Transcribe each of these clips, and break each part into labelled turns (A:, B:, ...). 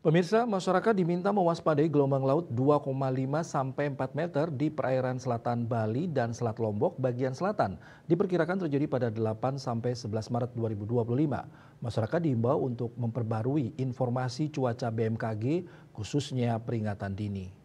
A: Pemirsa, masyarakat diminta mewaspadai gelombang laut 2,5 sampai 4 meter di perairan selatan Bali dan Selat Lombok bagian selatan. Diperkirakan terjadi pada 8 sampai 11 Maret 2025. Masyarakat diimbau untuk memperbarui informasi cuaca BMKG khususnya peringatan dini.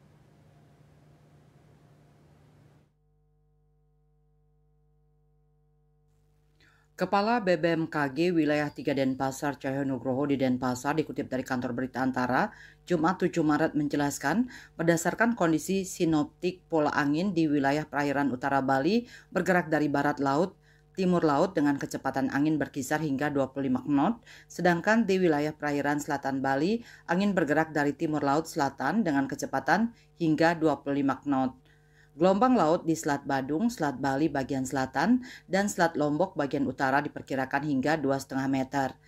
B: Kepala BBMKG Wilayah 3 Denpasar Cahyo Nugroho di Denpasar dikutip dari kantor berita Antara, Jumat 7 Maret menjelaskan, berdasarkan kondisi sinoptik pola angin di wilayah perairan utara Bali bergerak dari barat laut, timur laut dengan kecepatan angin berkisar hingga 25 knot, sedangkan di wilayah perairan selatan Bali, angin bergerak dari timur laut selatan dengan kecepatan hingga 25 knot. Gelombang laut di Selat Badung, Selat Bali bagian selatan, dan Selat Lombok bagian utara diperkirakan hingga 2,5 meter.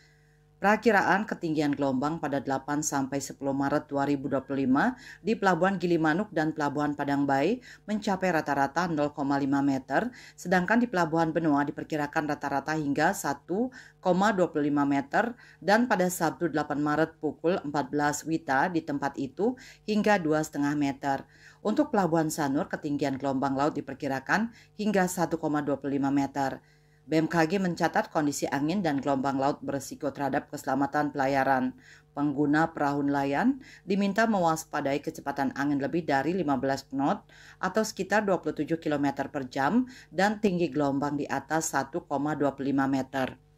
B: Perakiraan ketinggian gelombang pada 8 sampai 10 Maret 2025 di Pelabuhan Gilimanuk dan Pelabuhan Padang Bayi mencapai rata-rata 0,5 meter, sedangkan di Pelabuhan Benoa diperkirakan rata-rata hingga 1,25 meter dan pada Sabtu 8 Maret pukul 14 WITA di tempat itu hingga 2,5 meter. Untuk Pelabuhan Sanur ketinggian gelombang laut diperkirakan hingga 1,25 meter. BMKG mencatat kondisi angin dan gelombang laut berisiko terhadap keselamatan pelayaran. Pengguna perahu nelayan diminta mewaspadai kecepatan angin lebih dari 15 knot atau sekitar 27 km per jam dan tinggi gelombang di atas 1,25 meter.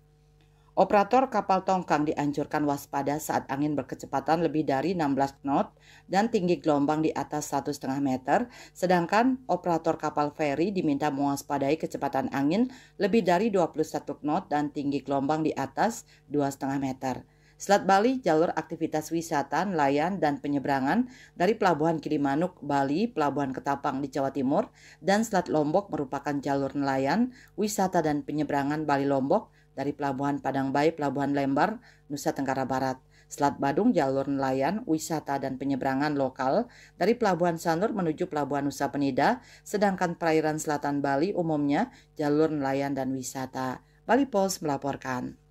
B: Operator kapal tongkang dianjurkan waspada saat angin berkecepatan lebih dari 16 knot dan tinggi gelombang di atas 1,5 meter, sedangkan operator kapal feri diminta mewaspadai kecepatan angin lebih dari 21 knot dan tinggi gelombang di atas 2,5 meter. Selat Bali, jalur aktivitas wisata, nelayan, dan penyeberangan dari Pelabuhan Gilimanuk, Bali, Pelabuhan Ketapang di Jawa Timur, dan Selat Lombok merupakan jalur nelayan, wisata, dan penyeberangan Bali Lombok dari Pelabuhan Padang Bayi, Pelabuhan Lembar, Nusa Tenggara Barat. Selat Badung, jalur nelayan, wisata, dan penyeberangan lokal dari Pelabuhan Sanur menuju Pelabuhan Nusa Penida, sedangkan perairan selatan Bali umumnya jalur nelayan dan wisata. Bali Post melaporkan.